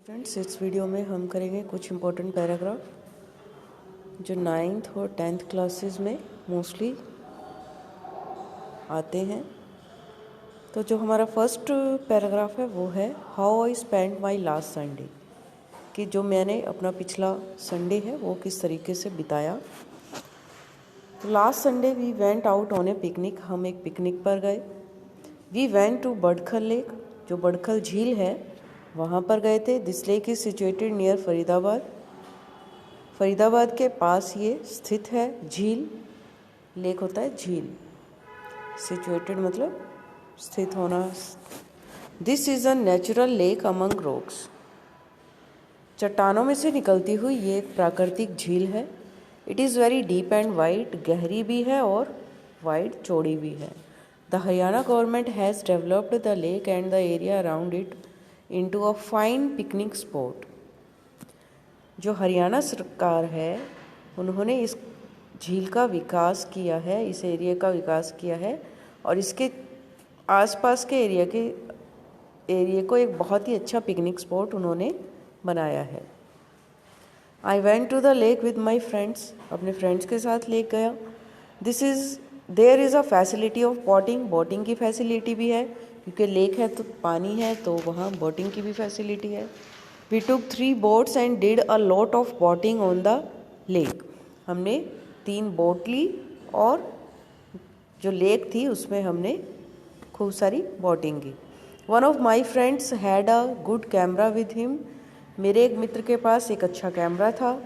Friends, इस video में हम करेंगे कुछ इम्पोर्टेंट पैराग्राफ जो 9th और 10th क्लासेस में मोस्टली आते हैं। तो जो हमारा फर्स्ट पैराग्राफ है वो है how I spend my last Sunday, कि जो मैंने अपना पिछला संडे है वो किस तरीके से बिताया। तो last Sunday we went out on a picnic, हम एक पिकनिक पर गए। We went to Badkhal lake, जो बडखल झील है वहाँ पर गए थे। This lake is situated near Faridabad, Faridabad के पास ये स्थित है। झील, लेक होता है झील, सिचुएटेड मतलब स्थित होना। This is a natural lake among rocks, चट्टानों में से निकलती हुई ये एक प्राकृतिक झील है। It is very deep and wide, गहरी भी है और वाइड चौड़ी भी है। The Haryana government has developed the lake and the area around it into a fine picnic spot. जो हरियाणा सरकार है उन्होंने इस झील का विकास किया है, इस एरिया का विकास किया है और इसके आसपास के एरिया को एक बहुत ही अच्छा पिकनिक स्पॉट उन्होंने बनाया है। I went to the lake with my friends, अपने फ्रेंड्स के साथ लेक गया। There is a facility of boating, boating की फैसिलिटी भी है क्योंकि लेक है तो पानी है, तो वहाँ बोटिंग की भी फैसिलिटी है। We took 3 boats and did a lot of boating on the lake, हमने 3 बोट ली और जो लेक थी उसमें हमने खूब सारी बोटिंग की। One of my friends had a good camera with him, मेरे एक मित्र के पास एक अच्छा कैमरा था।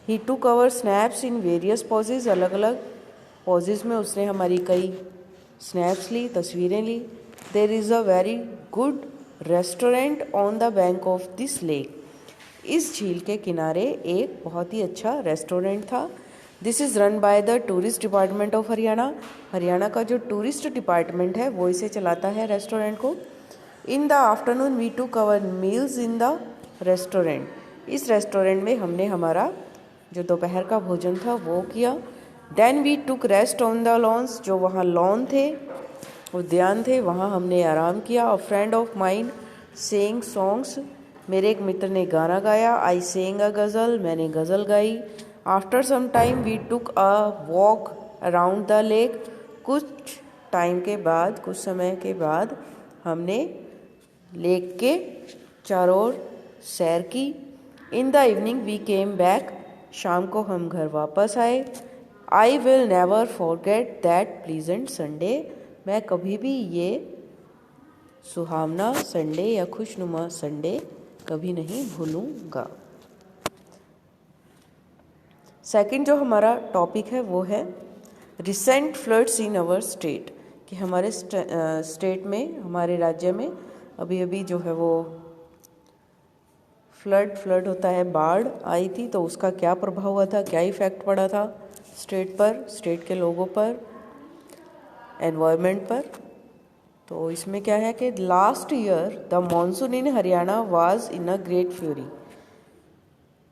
ही टुक अवर स्नैप्स इन वेरियस पोजेज, अलग अलग पोजेज में उसने हमारी कई स्नैप्स ली, तस्वीरें ली। There is a very good restaurant on the bank of this lake, इस झील के किनारे एक बहुत ही अच्छा रेस्टोरेंट था। This is run by the tourist department of Haryana, Haryana का जो टूरिस्ट डिपार्टमेंट है वो इसे चलाता है रेस्टोरेंट को। In the afternoon we took our meals in the restaurant, इस रेस्टोरेंट में हमने हमारा जो दोपहर का भोजन था वो किया। Then we took rest on the lawns, जो वहाँ लॉन थे, उद्यान थे, वहाँ हमने आराम किया। अ friend of mine saying songs, मेरे एक मित्र ने गाना गाया। आई सेइंग अ गज़ल, मैंने गज़ल गाई। After some time we took a walk around the lake, कुछ टाइम के बाद, कुछ समय के बाद हमने लेक के चारों ओर सैर की। In the evening we came back, शाम को हम घर वापस आए। I will never forget that pleasant Sunday, मैं कभी भी ये सुहावना संडे या खुशनुमा संडे कभी नहीं भूलूँगा। सेकंड जो हमारा टॉपिक है वो है recent floods in our state, कि हमारे स्टेट में, हमारे राज्य में अभी अभी जो है वो फ्लड होता है, बाढ़ आई थी, तो उसका क्या प्रभाव हुआ था, क्या इफ़ेक्ट पड़ा था स्टेट पर, स्टेट के लोगों पर, एनवायरनमेंट पर। तो इसमें क्या है कि last year the monsoon in Haryana was in a great fury,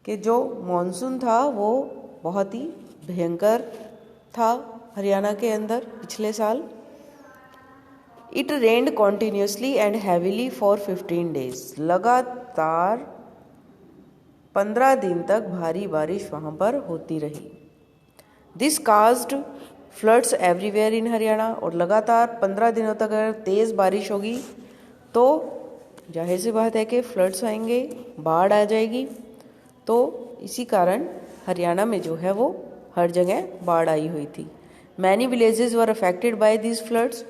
कि जो मॉनसून था वो बहुत ही भयंकर था हरियाणा के अंदर पिछले साल। It rained continuously and heavily for 15 days, लगातार 15 दिन तक भारी बारिश वहाँ पर होती रही। This caused floods everywhere in Haryana, और लगातार 15 दिनों तक अगर तेज़ बारिश होगी तो जाहिर सी बात है कि फ्लड्स आएंगे, बाढ़ आ जाएगी। तो इसी कारण हरियाणा में जो है वो हर जगह बाढ़ आई हुई थी। Many villages were affected by this floods,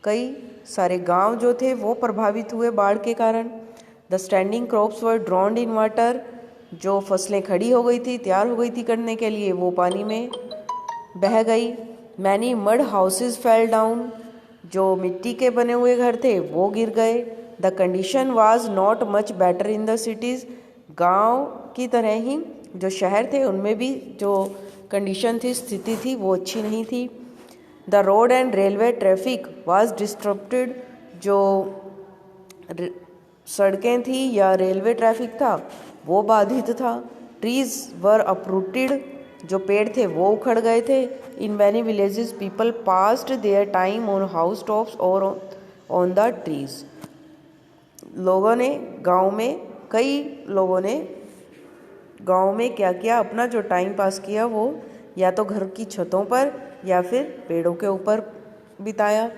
कई सारे गांव जो थे वो प्रभावित हुए बाढ़ के कारण। The standing crops were ड्रॉन्ड in water, जो फसलें खड़ी हो गई थी, तैयार हो गई थी करने के लिए, वो पानी में बह गई। Many mud houses fell down, जो मिट्टी के बने हुए घर थे वो गिर गए। The condition was not much better in the cities, गांव की तरह ही जो शहर थे उनमें भी जो कंडीशन थी, स्थिति थी, वो अच्छी नहीं थी। The road and railway traffic was disturbed, जो सड़कें थी या रेलवे ट्रैफिक था वो बाधित था। ट्रीज वर अपरूटेड, जो पेड़ थे वो उखड़ गए थे। In many villages people passed their time on house tops और ऑन द ट्रीज, लोगों ने गांव में कई लोगों ने गांव में क्या किया, अपना जो टाइम पास किया वो या तो घर की छतों पर या फिर पेड़ों के ऊपर बिताया।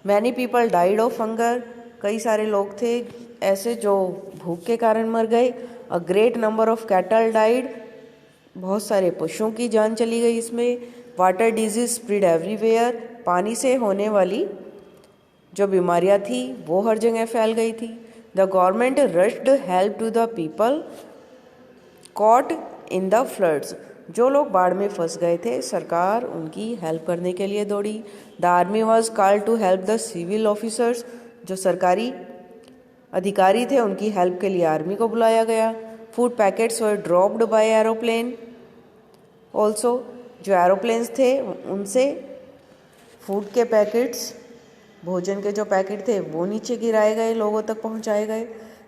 Many people died of hunger, कई सारे लोग थे ऐसे जो भूख के कारण मर गए। अ great number of cattle died, बहुत सारे पशुओं की जान चली गई इसमें। वाटर डिजीज स्प्रेड एवरीवेयर, पानी से होने वाली जो बीमारियां थी वो हर जगह फैल गई थी। The government rushed help to the people caught in the floods, जो लोग बाढ़ में फंस गए थे सरकार उनकी हेल्प करने के लिए दौड़ी। The army was called to help the civil officers, जो सरकारी अधिकारी थे उनकी हेल्प के लिए आर्मी को बुलाया गया। फूड पैकेट्स वर ड्रॉप्ड बाय एरोप्लेन ऑल्सो, जो एरोप्लेन्स थे उनसे फूड के पैकेट्स, भोजन के जो पैकेट थे वो नीचे गिराए गए, लोगों तक पहुंचाए गए।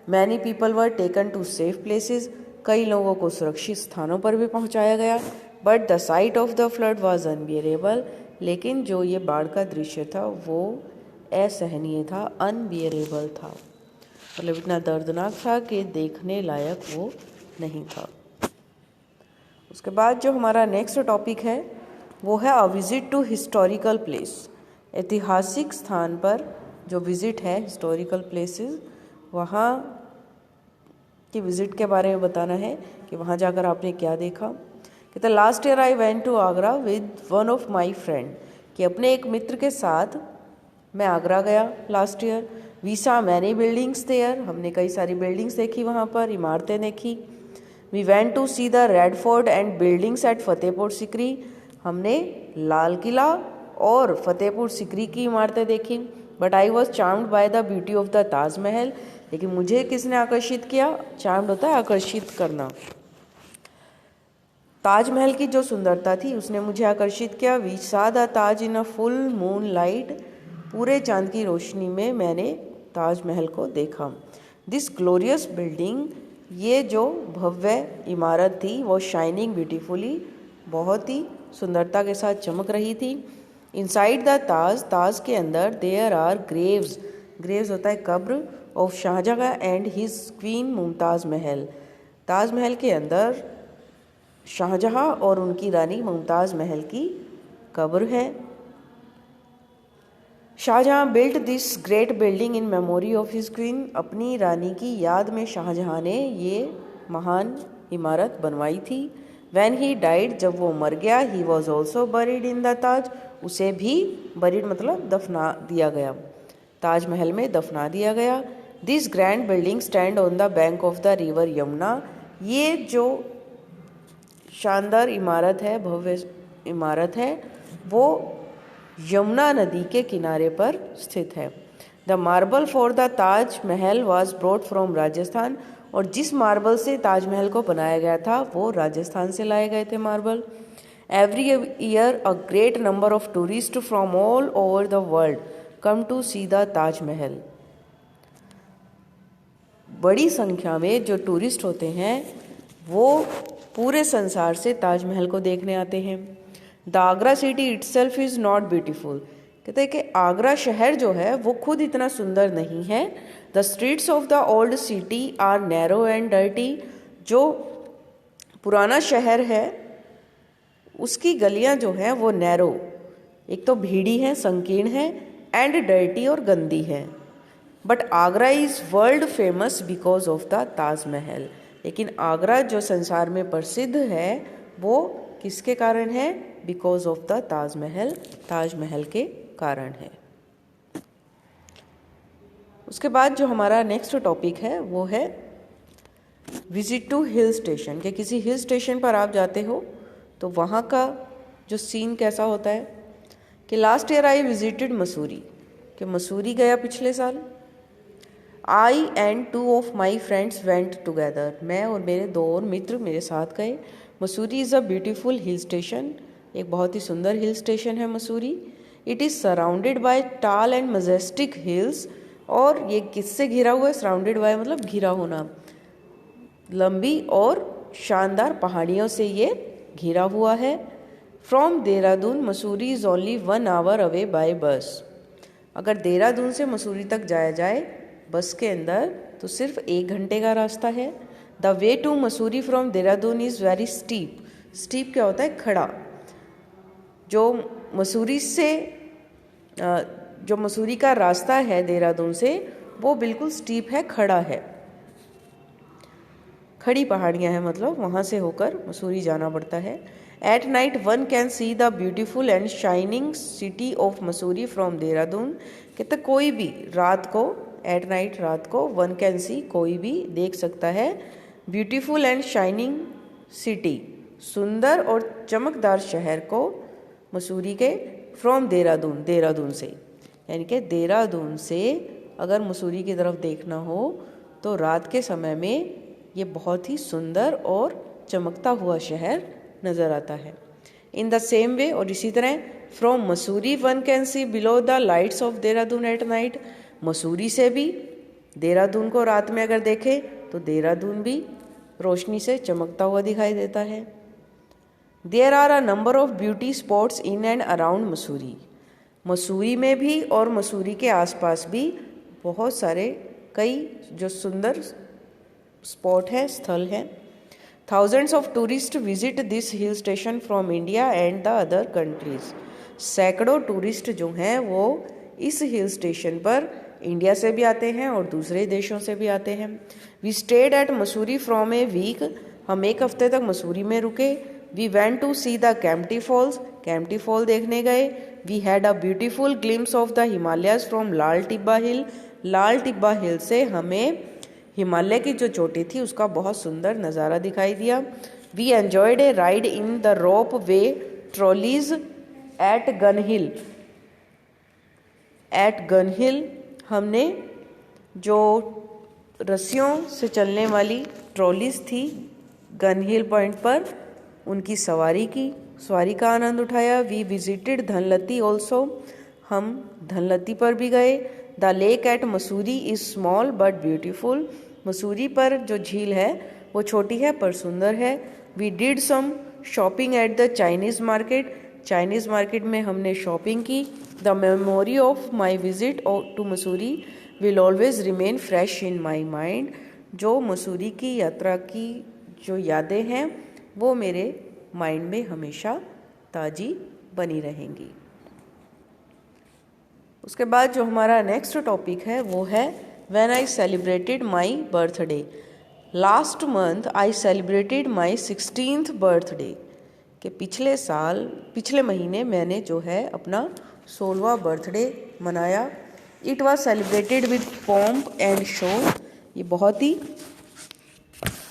Many people were taken to safe places, कई लोगों को सुरक्षित स्थानों पर भी पहुंचाया गया। But the sight of the flood was unbearable, लेकिन जो ये बाढ़ का दृश्य था वो असहनीय था, अनबियरेबल था, मतलब इतना दर्दनाक था कि देखने लायक वो नहीं था। उसके बाद जो हमारा नेक्स्ट टॉपिक है वो है a visit to historical place, ऐतिहासिक स्थान पर जो विजिट है, हिस्टोरिकल प्लेसेस, वहाँ की विजिट के बारे में बताना है कि वहाँ जाकर आपने क्या देखा। कहते last year I went to Agra with one of my friend, कि अपने एक मित्र के साथ मैं आगरा गया last year. We saw many buildings there, हमने कई सारी बिल्डिंग्स देखी वहाँ पर, इमारतें देखी। We went to see the Red Fort and buildings at Fatehpur Sikri, हमने लाल किला और फतेहपुर सिकरी की इमारतें देखी। But I was charmed by the beauty of the Taj Mahal, लेकिन मुझे किसने आकर्षित किया, चार्म्ड होता है आकर्षित करना, ताजमहल की जो सुंदरता थी उसने मुझे आकर्षित किया। We saw the Taj in a full moon light, पूरे चांद की रोशनी में मैंने ताजमहल को देखा। दिस ग्लोरियस बिल्डिंग, ये जो भव्य इमारत थी वो शाइनिंग ब्यूटीफुली, बहुत ही सुंदरता के साथ चमक रही थी। इनसाइड द ताज, ताज के अंदर देयर आर ग्रेव्स, ग्रेव्स होता है कब्र, of Shah Jahan and his queen Mumtaz Mahal, Taj Mahal के अंदर शाहजहां और उनकी रानी मुमताज़ महल की कब्र है। Shah Jahan built this great building in memory of his queen, अपनी रानी की याद में शाहजहां ने ये महान इमारत बनवाई थी। When he died, जब वो मर गया, he was also buried in the ताज, उसे भी buried मतलब दफना दिया गया, ताजमहल में दफना दिया गया। This grand building stand on the bank of the river Yamuna, ये जो शानदार इमारत है, भव्य इमारत है, वो यमुना नदी के किनारे पर स्थित है। The marble for the Taj Mahal was brought from Rajasthan, और जिस मार्बल से ताजमहल को बनाया गया था वो राजस्थान से लाए गए थे marble. Every year a great number of tourist from all over the world come to see the Taj Mahal, बड़ी संख्या में जो टूरिस्ट होते हैं वो पूरे संसार से ताजमहल को देखने आते हैं। The Agra city itself is not beautiful, कहते हैं कि आगरा शहर जो है वो खुद इतना सुंदर नहीं है। The streets of the old city are narrow and dirty, जो पुराना शहर है उसकी गलियां जो हैं वो नैरो, एक तो भीड़ी है, संकीर्ण है, एंड डर्टी और गंदी है। But Agra is world famous because of the Taj Mahal, लेकिन आगरा जो संसार में प्रसिद्ध है वो किसके कारण है, because of the Taj Mahal, Taj Mahal के कारण है। उसके बाद जो हमारा नेक्स्ट टॉपिक है वो है विजिट टू हिल स्टेशन, कि किसी हिल स्टेशन पर आप जाते हो तो वहाँ का जो सीन कैसा होता है। कि last year I visited Mussoorie, कि मसूरी गया पिछले साल। I and two of my friends went together, मैं और मेरे दो और मित्र मेरे साथ गए। Mussoorie is a beautiful hill station, एक बहुत ही सुंदर हिल स्टेशन है Mussoorie. It is surrounded by tall and majestic hills, और ये किससे घिरा हुआ है, सराउंडेड बाय मतलब घिरा होना, लंबी और शानदार पहाड़ियों से ये घिरा हुआ है। From Dehradun Mussoorie is only 1 hour away by bus, अगर देहरादून से मसूरी तक जाया जाए बस के अंदर तो सिर्फ 1 घंटे का रास्ता है। The way to Mussoorie from Dehradun is very steep. Steep क्या होता है? खड़ा। जो मसूरी का रास्ता है देहरादून से वो बिल्कुल स्टीप है, खड़ा है, खड़ी पहाड़ियाँ हैं, मतलब वहाँ से होकर मसूरी जाना पड़ता है। At night one can see the beautiful and shining city of Mussoorie from Dehradun. कहते कोई भी रात को, एट नाइट रात को, वन कैन सी कोई भी देख सकता है, ब्यूटीफुल एंड शाइनिंग सिटी सुंदर और चमकदार शहर को मसूरी के फ्रॉम देहरादून, देहरादून से, यानी कि देहरादून से अगर मसूरी की तरफ देखना हो तो रात के समय में ये बहुत ही सुंदर और चमकता हुआ शहर नज़र आता है। इन द सेम वे, और इसी तरह, from Mussoorie one can see below the lights off Dehradun at night. Mussoorie से भी देहरादून को रात में अगर देखें तो देहरादून भी रोशनी से चमकता हुआ दिखाई देता है। There are a number of beauty spots in and around Mussoorie. Mussoorie में भी और मसूरी के आसपास भी बहुत सारे कई जो सुंदर स्पॉट है, स्थल है। Thousands of tourist visit this hill station from India and the other countries. सैकड़ों टूरिस्ट जो हैं वो इस हिल स्टेशन पर इंडिया से भी आते हैं और दूसरे देशों से भी आते हैं। We stayed at Mussoorie from a week. हम 1 हफ्ते तक मसूरी में रुके। We went to see the Kempty falls. Kempty fall देखने गए। We had a beautiful glimpse of the Himalayas from Lal Tibba hill. Lal Tibba hill से हमें हिमालय की जो चोटी थी उसका बहुत सुंदर नज़ारा दिखाई दिया। We enjoyed a ride in the ropeway trolleys at Gun Hill. At Gun Hill हमने जो रस्सियों से चलने वाली ट्रॉलीज थी गन हिल पॉइंट पर, उनकी सवारी का आनंद उठाया। We visited Dhanaulti also. हम धनलती पर भी गए। The lake at Mussoorie is small but beautiful. Mussoorie पर जो झील है वो छोटी है पर सुंदर है। We did some shopping at the Chinese market. Chinese market में हमने शॉपिंग की। The memory of my visit to Mussoorie will always remain fresh in my mind. जो मसूरी की यात्रा की जो यादें हैं वो मेरे माइंड में हमेशा ताज़ी बनी रहेंगी। उसके बाद जो हमारा नेक्स्ट टॉपिक है वो है when I celebrated my birthday. Last month I celebrated my 16th birthday. कि पिछले महीने मैंने जो है अपना 16वां बर्थडे मनाया। It was celebrated with pomp and show. ये बहुत ही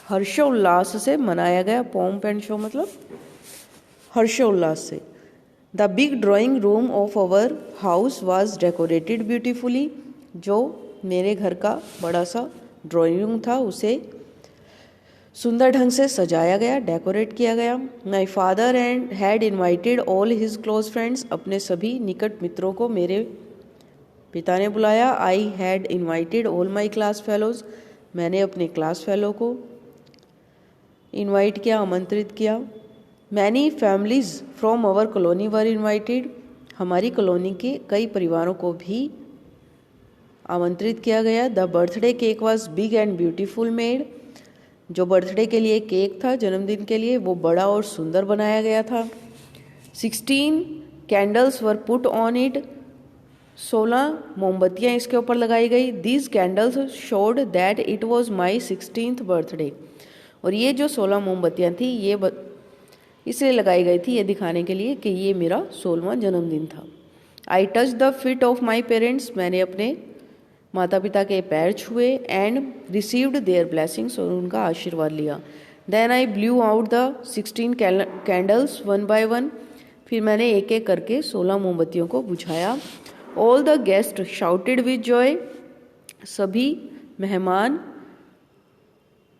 हर्षोल्लास से मनाया गया। पॉम्प एंड शो मतलब हर्षोल्लास से। The big drawing room of our house was decorated beautifully. जो मेरे घर का बड़ा सा ड्राइंग रूम था उसे सुंदर ढंग से सजाया गया, डेकोरेट किया गया। My father and had invited all his close friends. अपने सभी निकट मित्रों को मेरे पिता ने बुलाया। I had invited all my class fellows. मैंने अपने क्लास फेलो को इन्वाइट किया, आमंत्रित किया। Many families from our colony were invited. हमारी कॉलोनी के कई परिवारों को भी आमंत्रित किया गया। The birthday cake was big and beautiful made. जो बर्थडे के लिए केक था, जन्मदिन के लिए, वो बड़ा और सुंदर बनाया गया था। 16 candles were put on it. 16 मोमबत्तियाँ इसके ऊपर लगाई गई। These candles showed that it was my 16th birthday. और ये जो 16 मोमबत्तियाँ थी ये इसलिए लगाई गई थी ये दिखाने के लिए कि ये मेरा 16वां जन्मदिन था। I touch the feet of my parents. मैंने अपने माता पिता के पैर छुए। And received their blessings. और उनका आशीर्वाद लिया। Then I blew out the 16 candles one by one. फिर मैंने एक एक करके 16 मोमबत्तियों को बुझाया। All the guest shouted with joy. सभी मेहमान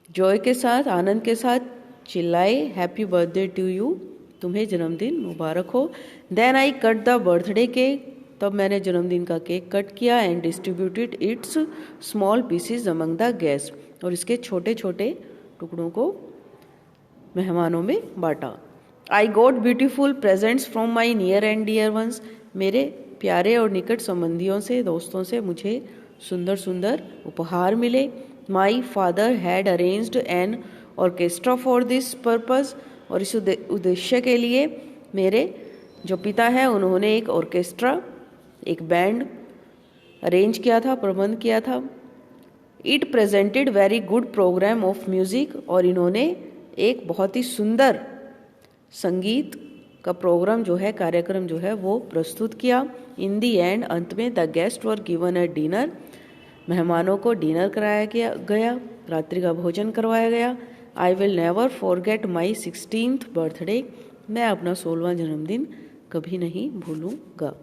जॉय के साथ, आनंद के साथ चिल्लाए, हैप्पी बर्थडे टू यू, तुम्हें जन्मदिन मुबारक हो। Then I cut the birthday cake. तब मैंने जन्मदिन का केक कट किया। And distributed its small pieces among the guest. और इसके छोटे छोटे टुकड़ों को मेहमानों में बांटा। I got beautiful presents from my near and dear ones. मेरे प्यारे और निकट संबंधियों से, दोस्तों से मुझे सुंदर सुंदर उपहार मिले। My father had arranged an orchestra for this purpose, और इस उद्देश्य के लिए मेरे जो पिता हैं उन्होंने एक ऑर्केस्ट्रा, एक बैंड अरेंज किया था, प्रबंध किया था। It presented very good program of music, और इन्होंने एक बहुत ही सुंदर संगीत का प्रोग्राम जो है, कार्यक्रम जो है वो प्रस्तुत किया। इन दी एंड, अंत में, the guest were given a dinner, मेहमानों को डिनर कराया गया, रात्रि का भोजन करवाया गया। आई will never forget my 16th birthday, मैं अपना 16वां जन्मदिन कभी नहीं भूलूंगा।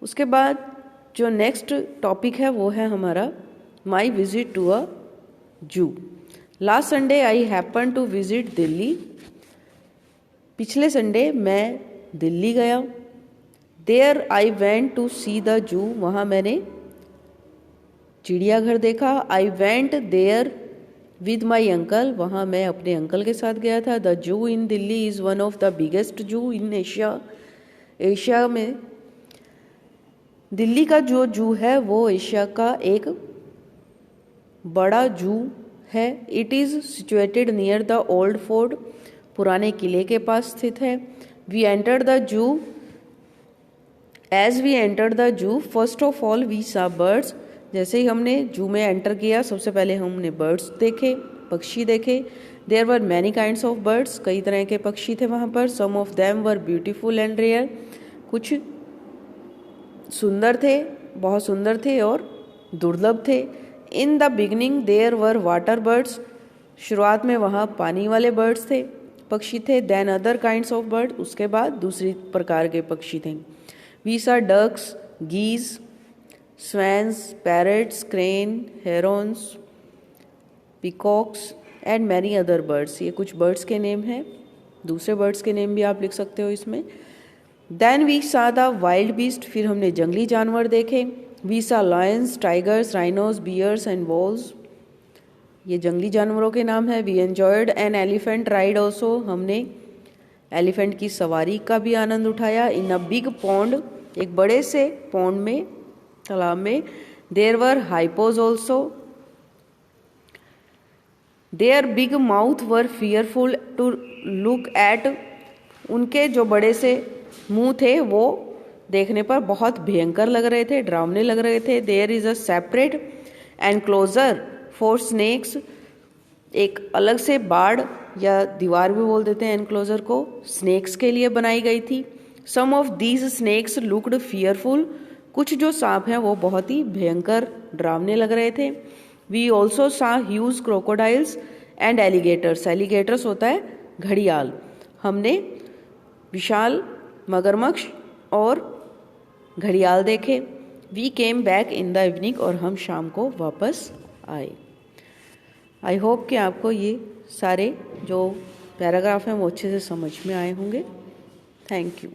उसके बाद जो नेक्स्ट टॉपिक है वो है हमारा माई visit to a zoo. Last Sunday I happen to visit Delhi, पिछले संडे मैं दिल्ली गया। There I went to see the zoo, वहाँ मैंने चिड़ियाघर देखा। I went there with my uncle, वहाँ मैं अपने अंकल के साथ गया था। The zoo in Delhi is one of the biggest जू इन एशिया, एशिया में दिल्ली का जो जू है वो एशिया का एक बड़ा जू है। It is situated near the old fort, पुराने किले के पास स्थित है। We entered the zoo, as we entered the zoo first of all we saw birds, जैसे ही हमने जू में एंटर किया सबसे पहले हमने बर्ड्स देखे, पक्षी देखे। There were many kinds of birds, कई तरह के पक्षी थे वहाँ पर। Some of them were beautiful and rare, कुछ सुंदर थे, बहुत सुंदर थे और दुर्लभ थे। In the beginning there were water birds, शुरुआत में वहाँ पानी वाले बर्ड्स थे, पक्षी थे। Then other kinds of bird, उसके बाद दूसरी प्रकार के पक्षी थे। We saw ducks, geese, swans, parrots, crane, herons, peacocks and many other birds, ये कुछ बर्ड्स के नेम हैं, दूसरे बर्ड्स के नेम भी आप लिख सकते हो इसमें। Then we saw the wild beast, फिर हमने जंगली जानवर देखे। We saw lions, tigers, rhinos, bears and wolves, ये जंगली जानवरों के नाम है। We enjoyed an elephant ride also, हमने एलिफेंट की सवारी का भी आनंद उठाया। इन अ बिग पॉन्ड, एक बड़े से पॉन्ड में, तालाब में। There were hippos also, there big mouth were fearful to look at, उनके जो बड़े से मुंह थे वो देखने पर बहुत भयंकर लग रहे थे, डरावने लग रहे थे। There is a separate enclosure for snakes, एक अलग से बाड़ या दीवार भी बोल देते हैं एनक्लोजर को, स्नेक्स के लिए बनाई गई थी। Some of these snakes looked fearful, कुछ जो सांप हैं वो बहुत ही भयंकर डरावने लग रहे थे। We also saw huge crocodiles and alligators, alligators होता है घड़ियाल, हमने विशाल मगरमच्छ और घड़ियाल देखे। We came back in the evening, और हम शाम को वापस आए। आई होप कि आपको ये सारे जो पैराग्राफ हैं वो अच्छे से समझ में आए होंगे। Thank you.